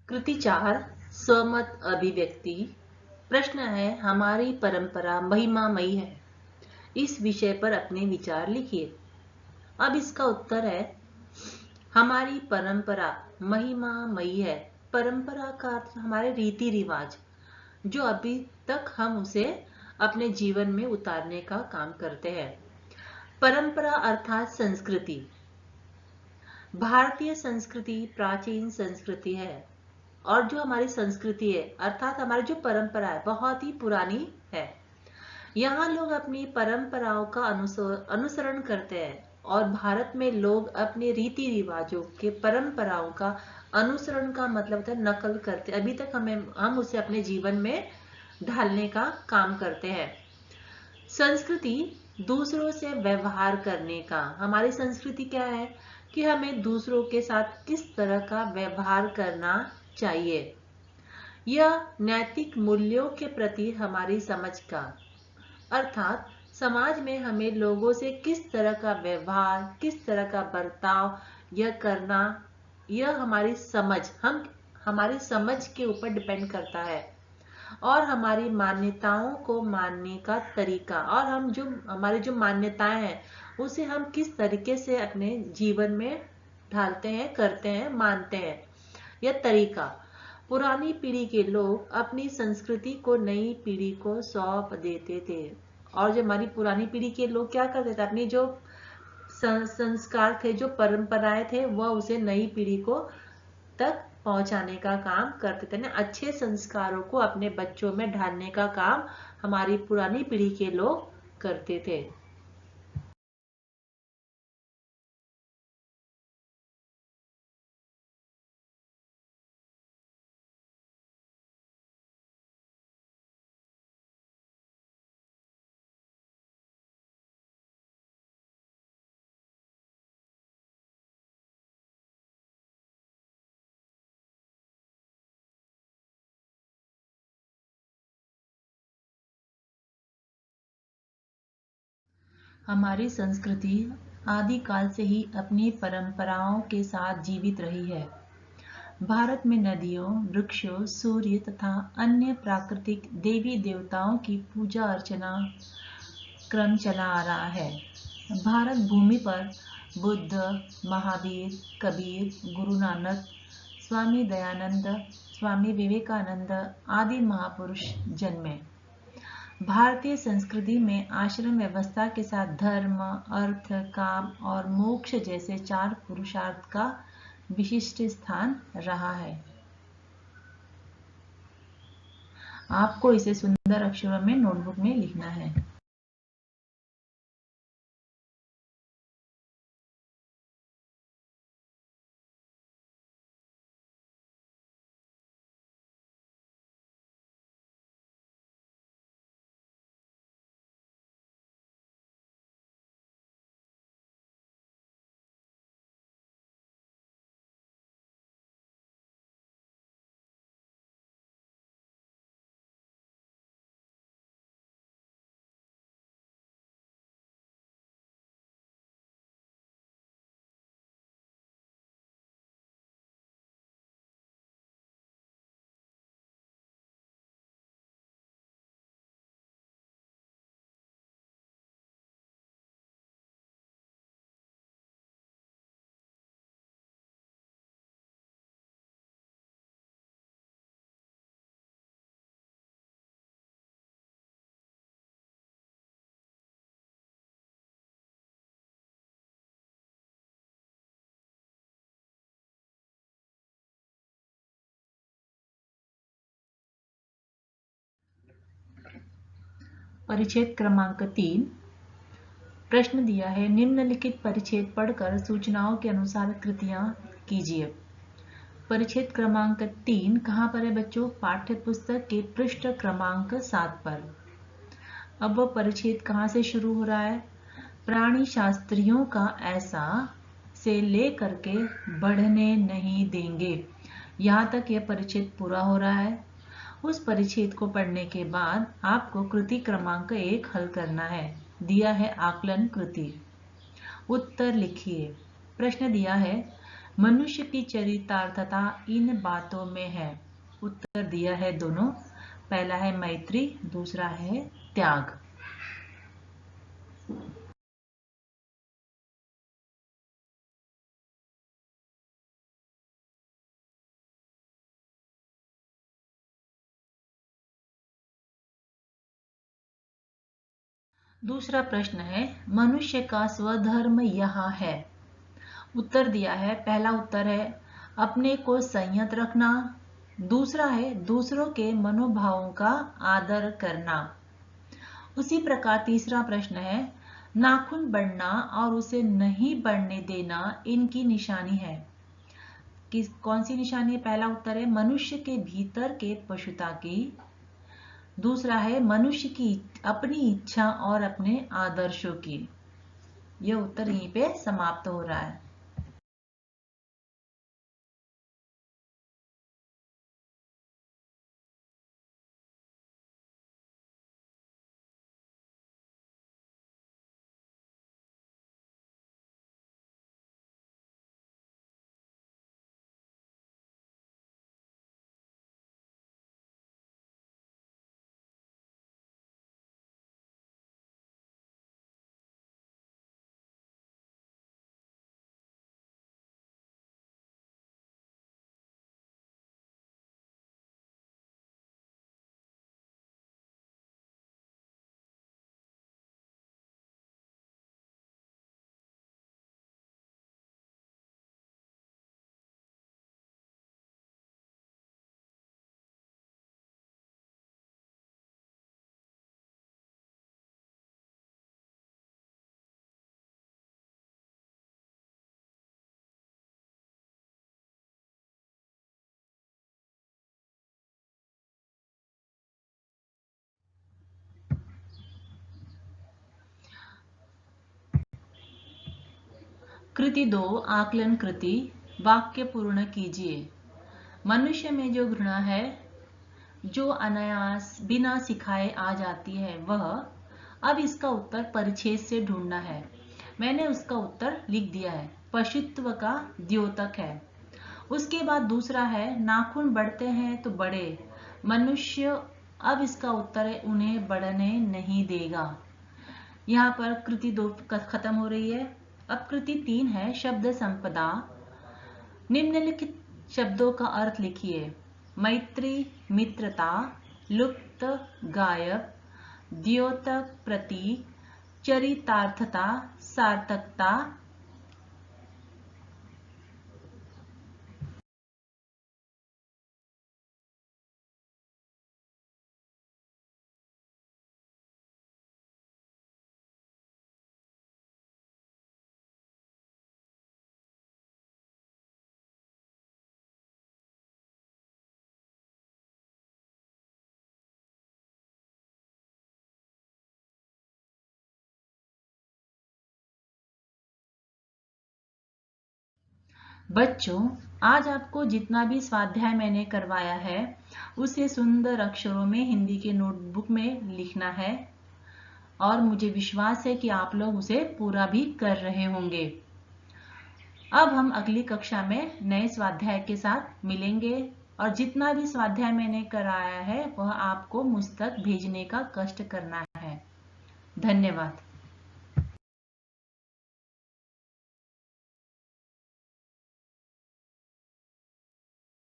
कृति 4 स्वमत अभिव्यक्ति। प्रश्न है, हमारी परंपरा महिमामयी है, इस विषय पर अपने विचार लिखिए। अब इसका उत्तर है, हमारी परंपरा महिमामयी है। परंपरा का अर्थ हमारे रीति रिवाज, जो अभी तक हम उसे अपने जीवन में उतारने का काम करते हैं। परंपरा अर्थात संस्कृति। भारतीय संस्कृति प्राचीन संस्कृति है, और जो हमारी संस्कृति है अर्थात हमारी जो परंपरा है बहुत ही पुरानी है। यहाँ लोग अपनी परंपराओं का अनुसरण करते हैं, और भारत में लोग अपने रीति रिवाजों के परंपराओं का अनुसरण का मतलब होता है नकल करते। अभी तक हम उसे अपने जीवन में ढालने का काम करते हैं। संस्कृति दूसरों से व्यवहार करने का। हमारी संस्कृति क्या है कि हमें दूसरों के साथ किस तरह का व्यवहार करना चाहिए। यह नैतिक मूल्यों के प्रति हमारी समझ का, अर्थात समाज में हमें लोगों से किस तरह का व्यवहार, किस तरह का बर्ताव यह करना, यह हमारी समझ के ऊपर डिपेंड करता है। और हमारी मान्यताओं को मानने का तरीका, और हमारी जो मान्यताएं हैं उसे हम किस तरीके से अपने जीवन में ढालते हैं, करते हैं, मानते हैं, यह तरीका। पुरानी पीढ़ी के लोग अपनी संस्कृति को नई पीढ़ी को सौंप देते थे, और जो हमारी पुरानी पीढ़ी के लोग क्या करते थे, अपनी जो संस्कार थे, जो परंपराएं थे, वह उसे नई पीढ़ी को तक पहुंचाने का काम करते थे ना। अच्छे संस्कारों को अपने बच्चों में ढालने का काम हमारी पुरानी पीढ़ी के लोग करते थे। हमारी संस्कृति आदिकाल से ही अपनी परंपराओं के साथ जीवित रही है। भारत में नदियों, वृक्षों, सूर्य तथा अन्य प्राकृतिक देवी देवताओं की पूजा अर्चना क्रम चला आ रहा है। भारत भूमि पर बुद्ध, महावीर, कबीर, गुरु नानक, स्वामी दयानंद, स्वामी विवेकानंद आदि महापुरुष जन्मे। भारतीय संस्कृति में आश्रम व्यवस्था के साथ धर्म, अर्थ, काम और मोक्ष जैसे 4 पुरुषार्थ का विशिष्ट स्थान रहा है। आपको इसे सुंदर अक्षरों में नोटबुक में लिखना है। परिच्छेद क्रमांक 3। प्रश्न दिया है, निम्नलिखित परिच्छेद पढ़कर सूचनाओं के अनुसार कृतियां कीजिए। परिच्छेद क्रमांक 3 कहाँ पर है बच्चों? पाठ्य पुस्तक के पृष्ठ क्रमांक 7 पर। अब वह परिच्छेद कहाँ से शुरू हो रहा है? प्राणी शास्त्रियों का ऐसा से लेकर के बढ़ने नहीं देंगे, यहाँ तक यह परिच्छेद पूरा हो रहा है। उस परिच्छेद को पढ़ने के बाद आपको कृति क्रमांक 1 हल करना है। दिया है आकलन कृति। उत्तर लिखिए। प्रश्न दिया है, मनुष्य की चरितार्थता इन बातों में है। उत्तर दिया है दोनों, पहला है मैत्री, दूसरा है त्याग। दूसरा प्रश्न है, मनुष्य का स्वधर्म यह है। उत्तर दिया है, पहला उत्तर है अपने को संयत रखना, दूसरा है दूसरों के मनोभावों का आदर करना। उसी प्रकार तीसरा प्रश्न है, नाखून बढ़ना और उसे नहीं बढ़ने देना इनकी निशानी है। कौन सी निशानी है? पहला उत्तर है मनुष्य के भीतर के पशुता की, दूसरा है मनुष्य की अपनी इच्छा और अपने आदर्शों की। यह उत्तर यहीं पे समाप्त हो रहा है। कृति 2, आकलन कृति। वाक्य पूर्ण कीजिए। मनुष्य में जो घृणा है, जो अनायास बिना सिखाए आ जाती है, वह, अब इसका उत्तर परिच्छेद से ढूंढना है। मैंने उसका उत्तर लिख दिया है, पशुत्व का द्योतक है। उसके बाद दूसरा है, नाखून बढ़ते हैं तो बढ़े, मनुष्य, अब इसका उत्तर है उन्हें बढ़ने नहीं देगा। यहाँ पर कृति 2 खत्म हो रही है। अब कृति 3 है, शब्द संपदा। निम्नलिखित शब्दों का अर्थ लिखिए। मैत्री मित्रता, लुप्त गायब, द्योतक प्रतीक, चरितार्थता सार्थकता। बच्चों, आज आपको जितना भी स्वाध्याय मैंने करवाया है, उसे सुंदर अक्षरों में हिंदी के नोटबुक में लिखना है और मुझे विश्वास है कि आप लोग उसे पूरा भी कर रहे होंगे। अब हम अगली कक्षा में नए स्वाध्याय के साथ मिलेंगे और जितना भी स्वाध्याय मैंने कराया है वह आपको मुझ तक भेजने का कष्ट करना है। धन्यवाद।